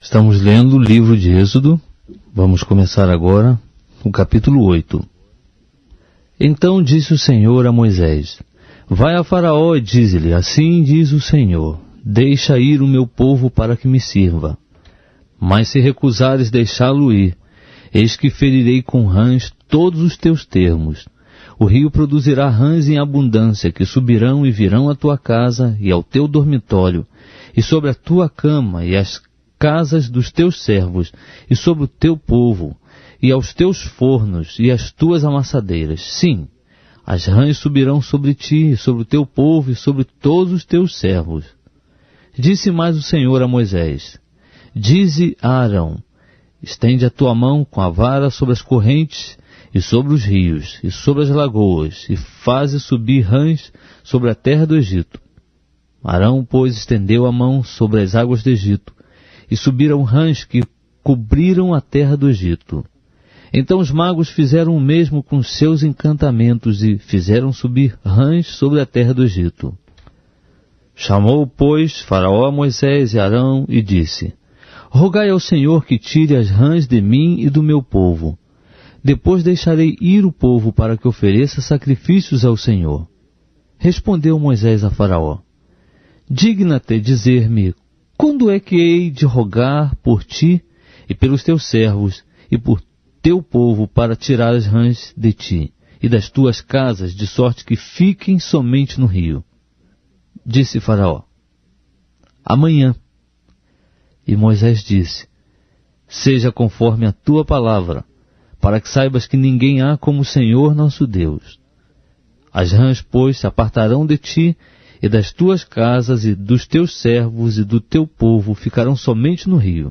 Estamos lendo o livro de Êxodo. Vamos começar agora o capítulo 8. Então disse o Senhor a Moisés: Vai a Faraó e dize-lhe, assim diz o Senhor, deixa ir o meu povo para que me sirva. Mas se recusares deixá-lo ir, eis que ferirei com rãs todos os teus termos. O rio produzirá rãs em abundância, que subirão e virão à tua casa e ao teu dormitório, e sobre a tua cama e as casas dos teus servos, e sobre o teu povo, e aos teus fornos e às tuas amassadeiras. Sim, as rãs subirão sobre ti, e sobre o teu povo, e sobre todos os teus servos. Disse mais o Senhor a Moisés: Dize a Arão: Estende a tua mão com a vara sobre as correntes, e sobre os rios, e sobre as lagoas, e faze subir rãs sobre a terra do Egito. Arão, pois, estendeu a mão sobre as águas do Egito, e subiram rãs que cobriram a terra do Egito. Então os magos fizeram o mesmo com seus encantamentos, e fizeram subir rãs sobre a terra do Egito. Chamou, pois, Faraó a Moisés e Arão, e disse: Rogai ao Senhor que tire as rãs de mim e do meu povo. Depois deixarei ir o povo para que ofereça sacrifícios ao Senhor. Respondeu Moisés a Faraó: Digna-te dizer-me, quando é que hei de rogar por ti e pelos teus servos e por teu povo para tirar as rãs de ti e das tuas casas, de sorte que fiquem somente no rio? Disse Faraó: Amanhã. E Moisés disse: Seja conforme a tua palavra, para que saibas que ninguém há como o Senhor nosso Deus. As rãs, pois, se apartarão de ti, e das tuas casas, e dos teus servos, e do teu povo, ficarão somente no rio.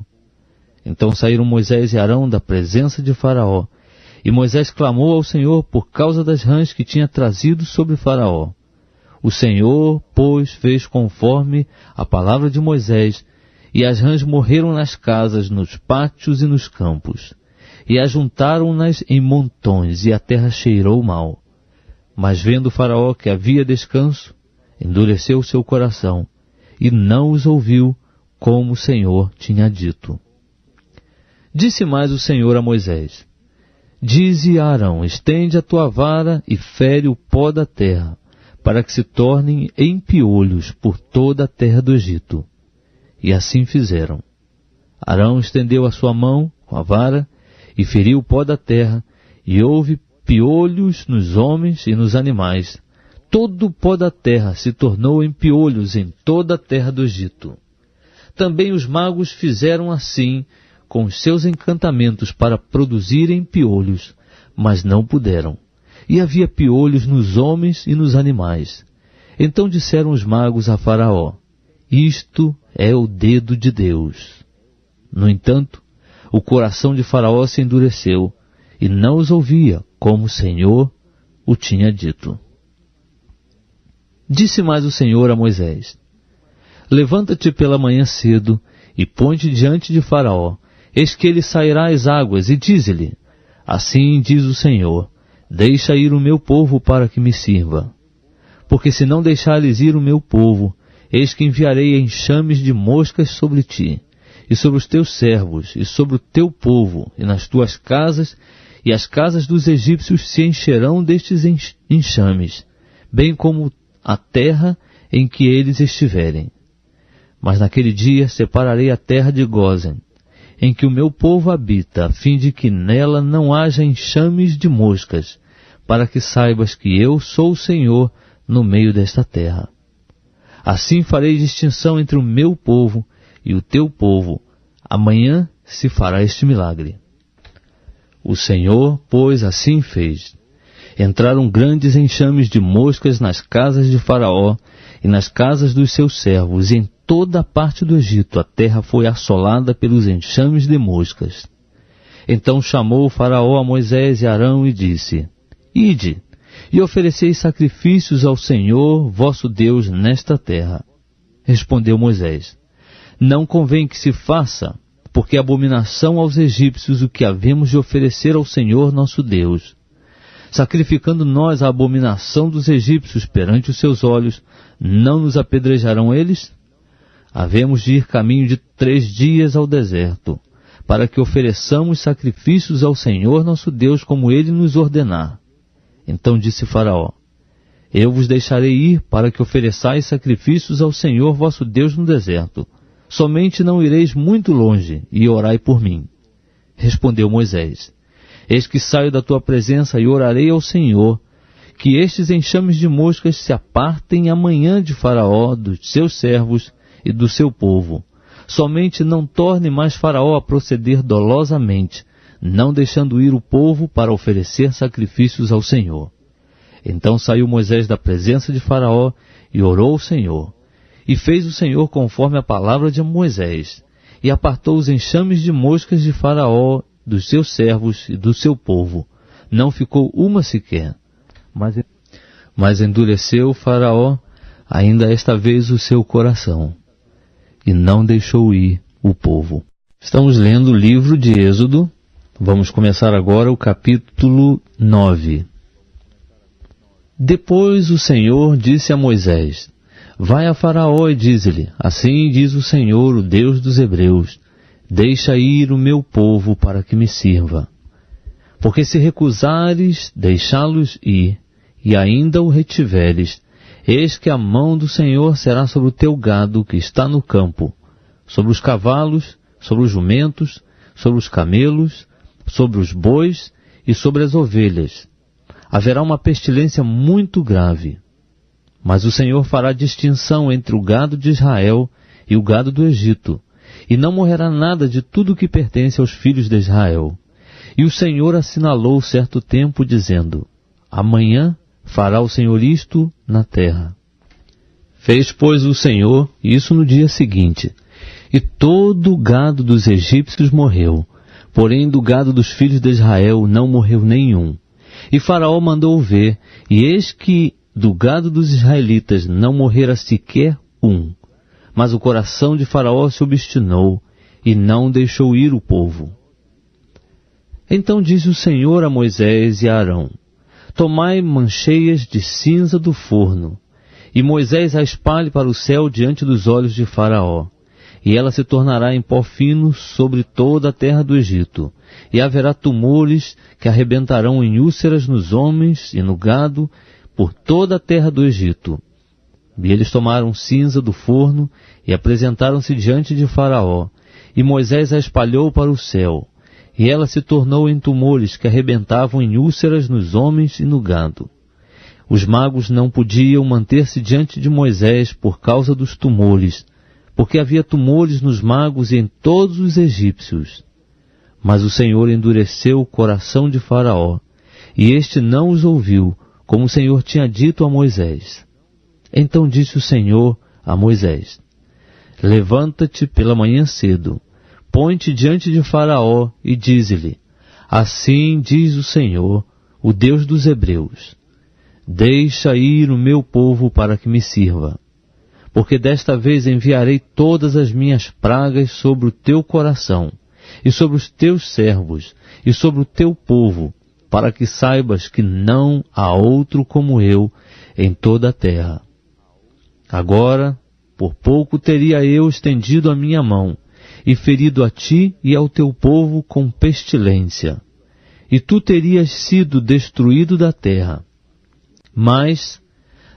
Então saíram Moisés e Arão da presença de Faraó, e Moisés clamou ao Senhor por causa das rãs que tinha trazido sobre Faraó. O Senhor, pois, fez conforme a palavra de Moisés, e as rãs morreram nas casas, nos pátios e nos campos. E ajuntaram-nas em montões, e a terra cheirou mal. Mas vendo Faraó que havia descanso, endureceu o seu coração, e não os ouviu, como o Senhor tinha dito. Disse mais o Senhor a Moisés: Dize a Arão: Estende a tua vara e fere o pó da terra, para que se tornem em piolhos por toda a terra do Egito. E assim fizeram. Arão estendeu a sua mão com a vara, e feriu o pó da terra, e houve piolhos nos homens e nos animais. Todo o pó da terra se tornou em piolhos em toda a terra do Egito. Também os magos fizeram assim com os seus encantamentos para produzirem piolhos, mas não puderam. E havia piolhos nos homens e nos animais. Então disseram os magos a Faraó: Isto é o dedo de Deus. No entanto, o coração de Faraó se endureceu, e não os ouvia, como o Senhor o tinha dito. Disse mais o Senhor a Moisés: Levanta-te pela manhã cedo, e põe-te diante de Faraó, eis que ele sairá às águas, e dize-lhe: Assim diz o Senhor, deixa ir o meu povo para que me sirva. Porque se não deixares ir o meu povo, eis que enviarei enxames de moscas sobre ti, e sobre os teus servos, e sobre o teu povo, e nas tuas casas, e as casas dos egípcios se encherão destes enxames, bem como a terra em que eles estiverem. Mas naquele dia separarei a terra de Gósen, em que o meu povo habita, a fim de que nela não haja enxames de moscas, para que saibas que eu sou o Senhor no meio desta terra. Assim farei distinção entre o meu povo e o teu povo. Amanhã se fará este milagre. O Senhor, pois, assim fez. Entraram grandes enxames de moscas nas casas de Faraó e nas casas dos seus servos, e em toda a parte do Egito a terra foi assolada pelos enxames de moscas. Então chamou o Faraó a Moisés e Arão e disse: Ide, e ofereceis sacrifícios ao Senhor vosso Deus nesta terra. Respondeu Moisés: Não convém que se faça, porque é abominação aos egípcios o que havemos de oferecer ao Senhor nosso Deus. Sacrificando nós a abominação dos egípcios perante os seus olhos, não nos apedrejarão eles? havemos de ir caminho de 3 dias ao deserto, para que ofereçamos sacrifícios ao Senhor nosso Deus, como Ele nos ordenar. Então disse Faraó: Eu vos deixarei ir para que ofereçais sacrifícios ao Senhor vosso Deus no deserto. Somente não ireis muito longe, e orai por mim. Respondeu Moisés: Eis que saio da tua presença e orarei ao Senhor, que estes enxames de moscas se apartem amanhã de Faraó, dos seus servos e do seu povo. Somente não torne mais Faraó a proceder dolosamente, não deixando ir o povo para oferecer sacrifícios ao Senhor. Então saiu Moisés da presença de Faraó e orou ao Senhor. E fez o Senhor conforme a palavra de Moisés, e apartou os enxames de moscas de Faraó, dos seus servos e do seu povo. Não ficou uma sequer. Mas endureceu Faraó ainda esta vez o seu coração, e não deixou ir o povo. Estamos lendo o livro de Êxodo. Vamos começar agora o capítulo 9. Depois o Senhor disse a Moisés: Vai a Faraó e dize-lhe: Assim diz o Senhor, o Deus dos Hebreus: Deixa ir o meu povo para que me sirva. Porque se recusares deixá-los ir, e ainda o retiveres, eis que a mão do Senhor será sobre o teu gado que está no campo, sobre os cavalos, sobre os jumentos, sobre os camelos, sobre os bois e sobre as ovelhas. Haverá uma pestilência muito grave. Mas o Senhor fará distinção entre o gado de Israel e o gado do Egito, e não morrerá nada de tudo que pertence aos filhos de Israel. E o Senhor assinalou certo tempo, dizendo: Amanhã fará o Senhor isto na terra. Fez, pois, o Senhor isso no dia seguinte, e todo o gado dos egípcios morreu, porém do gado dos filhos de Israel não morreu nenhum. E Faraó mandou ver, e eis que do gado dos israelitas não morrera sequer um. Mas o coração de Faraó se obstinou, e não deixou ir o povo. Então disse o Senhor a Moisés e a Arão: Tomai mancheias de cinza do forno, e Moisés a espalhe para o céu diante dos olhos de Faraó, e ela se tornará em pó fino sobre toda a terra do Egito, e haverá tumores que arrebentarão em úlceras nos homens e no gado, por toda a terra do Egito. E eles tomaram cinza do forno e apresentaram-se diante de Faraó, e Moisés a espalhou para o céu, e ela se tornou em tumores que arrebentavam em úlceras nos homens e no gado. Os magos não podiam manter-se diante de Moisés por causa dos tumores, porque havia tumores nos magos e em todos os egípcios. Mas o Senhor endureceu o coração de Faraó, e este não os ouviu, como o Senhor tinha dito a Moisés. Então disse o Senhor a Moisés: Levanta-te pela manhã cedo, põe-te diante de Faraó e dize-lhe: Assim diz o Senhor, o Deus dos Hebreus: Deixa ir o meu povo para que me sirva, porque desta vez enviarei todas as minhas pragas sobre o teu coração, e sobre os teus servos, e sobre o teu povo, para que saibas que não há outro como eu em toda a terra. Agora, por pouco teria eu estendido a minha mão, e ferido a ti e ao teu povo com pestilência, e tu terias sido destruído da terra. Mas,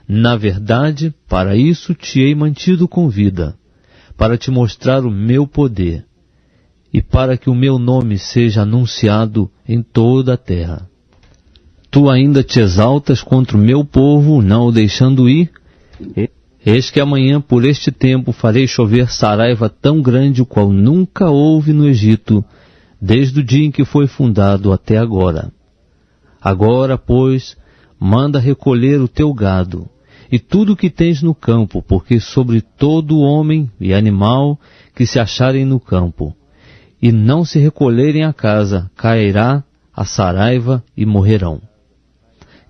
na verdade, para isso te hei mantido com vida, para te mostrar o meu poder, e para que o meu nome seja anunciado em toda a terra. Tu ainda te exaltas contra o meu povo, não o deixando ir? Eis que amanhã por este tempo farei chover saraiva tão grande, o qual nunca houve no Egito, desde o dia em que foi fundado até agora. Agora, pois, manda recolher o teu gado, e tudo o que tens no campo, porque sobre todo homem e animal que se acharem no campo, e não se recolherem à casa, cairá a saraiva e morrerão.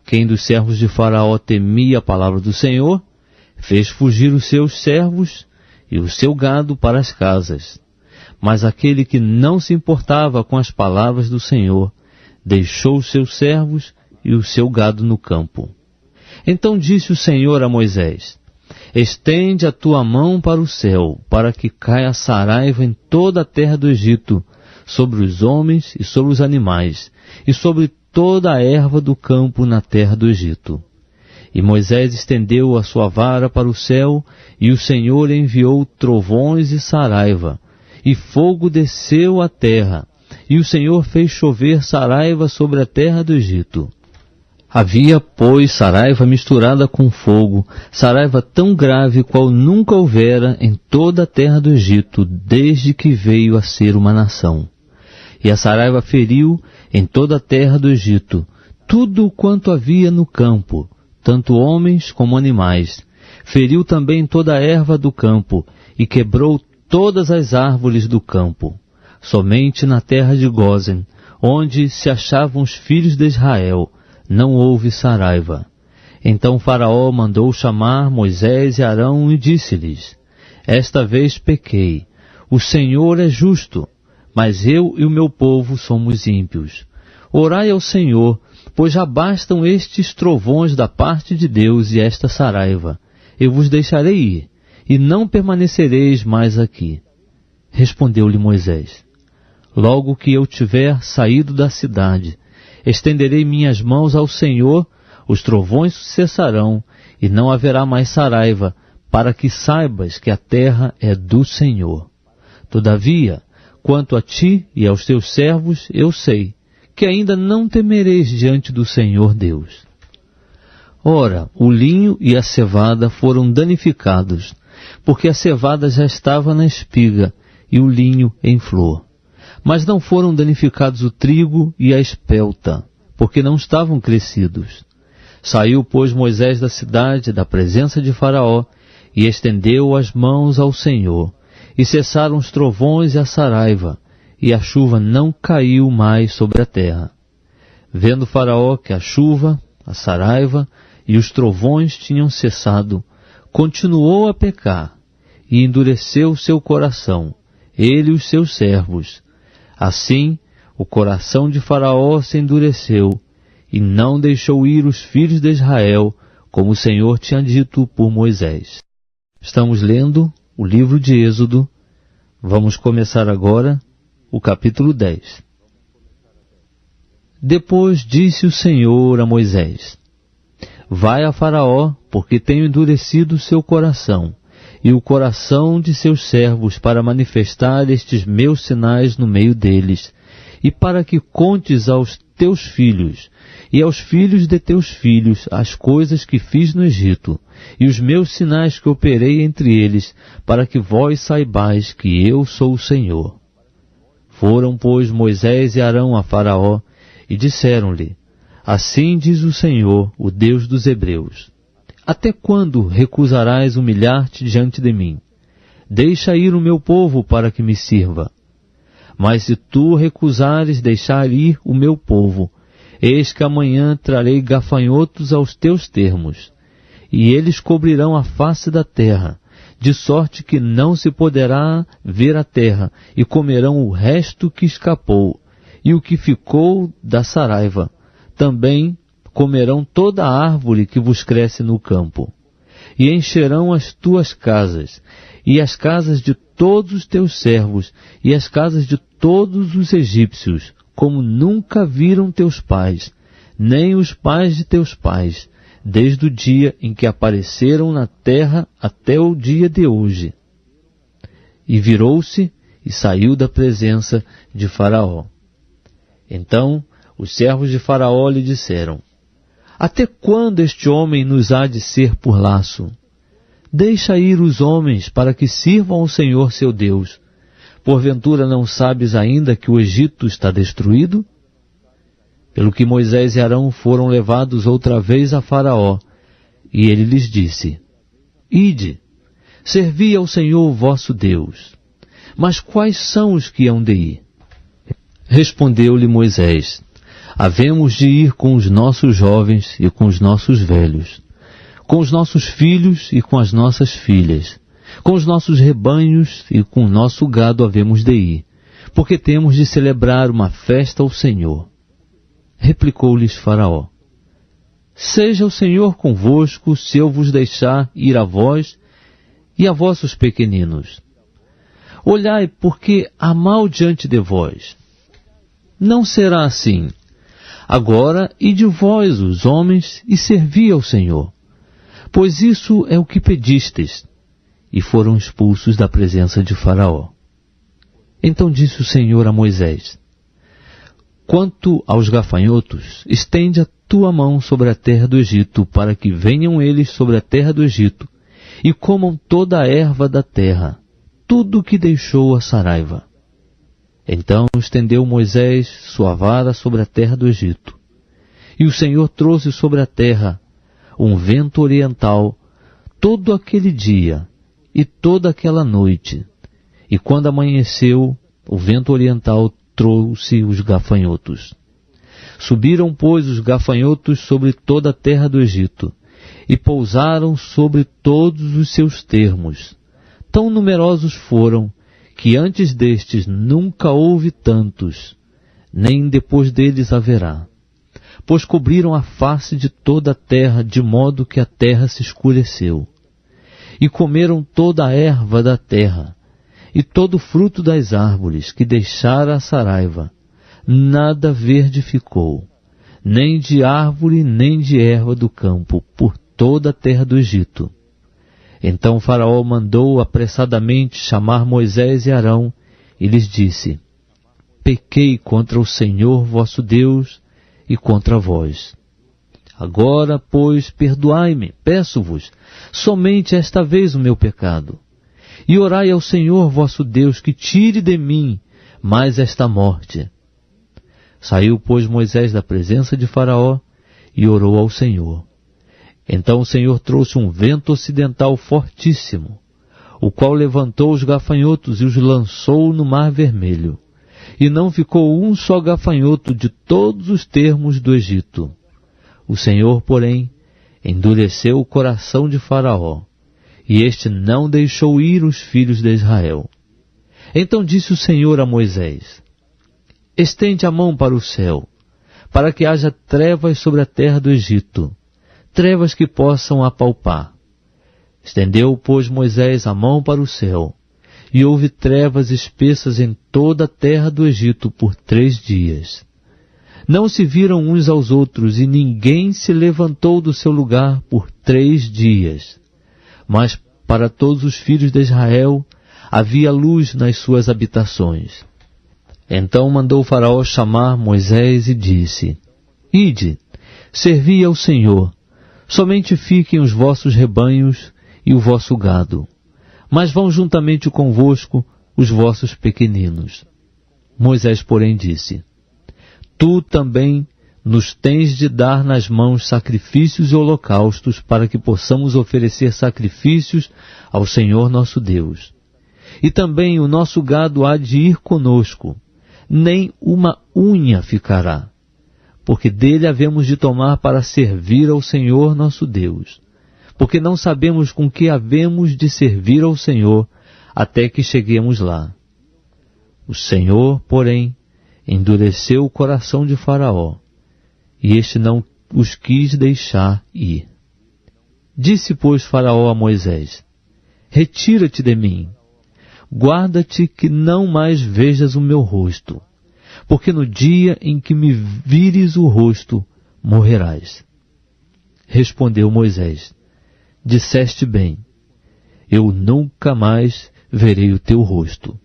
Quem dos servos de Faraó temia a palavra do Senhor, fez fugir os seus servos e o seu gado para as casas. Mas aquele que não se importava com as palavras do Senhor, deixou os seus servos e o seu gado no campo. Então disse o Senhor a Moisés: Estende a tua mão para o céu, para que caia saraiva em toda a terra do Egito, sobre os homens e sobre os animais, e sobre toda a erva do campo na terra do Egito. E Moisés estendeu a sua vara para o céu, e o Senhor enviou trovões e saraiva, e fogo desceu à terra, e o Senhor fez chover saraiva sobre a terra do Egito. Havia, pois, saraiva misturada com fogo, saraiva tão grave qual nunca houvera em toda a terra do Egito, desde que veio a ser uma nação. E a saraiva feriu em toda a terra do Egito tudo quanto havia no campo, tanto homens como animais. Feriu também toda a erva do campo, e quebrou todas as árvores do campo. Somente na terra de Gósen, onde se achavam os filhos de Israel, não houve saraiva. Então Faraó mandou chamar Moisés e Arão e disse-lhes: Esta vez pequei. O Senhor é justo, mas eu e o meu povo somos ímpios. Orai ao Senhor, pois já bastam estes trovões da parte de Deus e esta saraiva. Eu vos deixarei ir, e não permanecereis mais aqui. Respondeu-lhe Moisés: Logo que eu tiver saído da cidade, estenderei minhas mãos ao Senhor, os trovões cessarão, e não haverá mais saraiva, para que saibas que a terra é do Senhor. Todavia, quanto a ti e aos teus servos, eu sei que ainda não temereis diante do Senhor Deus. Ora, o linho e a cevada foram danificados, porque a cevada já estava na espiga e o linho em flor. Mas não foram danificados o trigo e a espelta, porque não estavam crescidos. Saiu, pois, Moisés da cidade, da presença de Faraó, e estendeu as mãos ao Senhor, e cessaram os trovões e a saraiva, e a chuva não caiu mais sobre a terra. Vendo Faraó que a chuva, a saraiva e os trovões tinham cessado, continuou a pecar, e endureceu seu coração, ele e os seus servos. Assim, o coração de Faraó se endureceu, e não deixou ir os filhos de Israel, como o Senhor tinha dito por Moisés. Estamos lendo o livro de Êxodo. Vamos começar agora o capítulo 10. Depois disse o Senhor a Moisés: Vai a Faraó, porque tenho endurecido seu coração, e o coração de seus servos, para manifestar estes meus sinais no meio deles, e para que contes aos teus filhos, e aos filhos de teus filhos, as coisas que fiz no Egito, e os meus sinais que operei entre eles, para que vós saibais que eu sou o Senhor. Foram, pois, Moisés e Arão a Faraó, e disseram-lhe: Assim diz o Senhor, o Deus dos Hebreus: Até quando recusarás humilhar-te diante de mim? Deixa ir o meu povo para que me sirva. Mas se tu recusares deixar ir o meu povo, eis que amanhã trarei gafanhotos aos teus termos, e eles cobrirão a face da terra, de sorte que não se poderá ver a terra, e comerão o resto que escapou, e o que ficou da saraiva. Também comerão toda a árvore que vos cresce no campo, e encherão as tuas casas, e as casas de todos os teus servos, e as casas de todos os egípcios, como nunca viram teus pais, nem os pais de teus pais, desde o dia em que apareceram na terra até o dia de hoje. E virou-se e saiu da presença de Faraó. Então os servos de Faraó lhe disseram: Até quando este homem nos há de ser por laço? Deixa ir os homens para que sirvam ao Senhor seu Deus. Porventura não sabes ainda que o Egito está destruído? Pelo que Moisés e Arão foram levados outra vez a Faraó, e ele lhes disse: Ide, servi ao Senhor vosso Deus. Mas quais são os que hão de ir? Respondeu-lhe Moisés: Havemos de ir com os nossos jovens e com os nossos velhos, com os nossos filhos e com as nossas filhas, com os nossos rebanhos e com o nosso gado havemos de ir, porque temos de celebrar uma festa ao Senhor. Replicou-lhes Faraó: Seja o Senhor convosco, se eu vos deixar ir a vós e a vossos pequeninos. Olhai, porque há mal diante de vós. Não será assim. Agora ide vós, os homens, e servi ao Senhor, pois isso é o que pedistes. E foram expulsos da presença de Faraó. Então disse o Senhor a Moisés: quanto aos gafanhotos, estende a tua mão sobre a terra do Egito, para que venham eles sobre a terra do Egito, e comam toda a erva da terra, tudo o que deixou a saraiva. Então estendeu Moisés sua vara sobre a terra do Egito, e o Senhor trouxe sobre a terra um vento oriental todo aquele dia e toda aquela noite, e quando amanheceu, o vento oriental trouxe os gafanhotos. Subiram, pois, os gafanhotos sobre toda a terra do Egito, e pousaram sobre todos os seus termos. Tão numerosos foram, que antes destes nunca houve tantos, nem depois deles haverá. Pois cobriram a face de toda a terra, de modo que a terra se escureceu. E comeram toda a erva da terra, e todo o fruto das árvores que deixara a saraiva. Nada verde ficou, nem de árvore, nem de erva do campo, por toda a terra do Egito. Então Faraó mandou apressadamente chamar Moisés e Arão, e lhes disse: pequei contra o Senhor vosso Deus e contra vós. Agora, pois, perdoai-me, peço-vos, somente esta vez o meu pecado. E orai ao Senhor vosso Deus, que tire de mim mais esta morte. Saiu, pois, Moisés da presença de Faraó e orou ao Senhor. Então o Senhor trouxe um vento ocidental fortíssimo, o qual levantou os gafanhotos e os lançou no mar Vermelho. E não ficou um só gafanhoto de todos os termos do Egito. O Senhor, porém, endureceu o coração de Faraó, e este não deixou ir os filhos de Israel. Então disse o Senhor a Moisés: estende a mão para o céu, para que haja trevas sobre a terra do Egito, trevas que possam apalpar. Estendeu, pois, Moisés a mão para o céu, e houve trevas espessas em toda a terra do Egito por 3 dias. Não se viram uns aos outros, e ninguém se levantou do seu lugar por 3 dias. Mas para todos os filhos de Israel havia luz nas suas habitações. Então mandou Faraó chamar Moisés e disse: ide, servi ao Senhor, somente fiquem os vossos rebanhos e o vosso gado, mas vão juntamente convosco os vossos pequeninos. Moisés, porém, disse: tu também nos tens de dar nas mãos sacrifícios e holocaustos, para que possamos oferecer sacrifícios ao Senhor nosso Deus. E também o nosso gado há de ir conosco, nem uma unha ficará, porque dele havemos de tomar para servir ao Senhor nosso Deus, porque não sabemos com que havemos de servir ao Senhor até que cheguemos lá. O Senhor, porém, endureceu o coração de Faraó, e este não os quis deixar ir. Disse, pois, Faraó a Moisés: retira-te de mim, guarda-te que não mais vejas o meu rosto, porque no dia em que me vires o rosto, morrerás. Respondeu Moisés: disseste bem, eu nunca mais verei o teu rosto.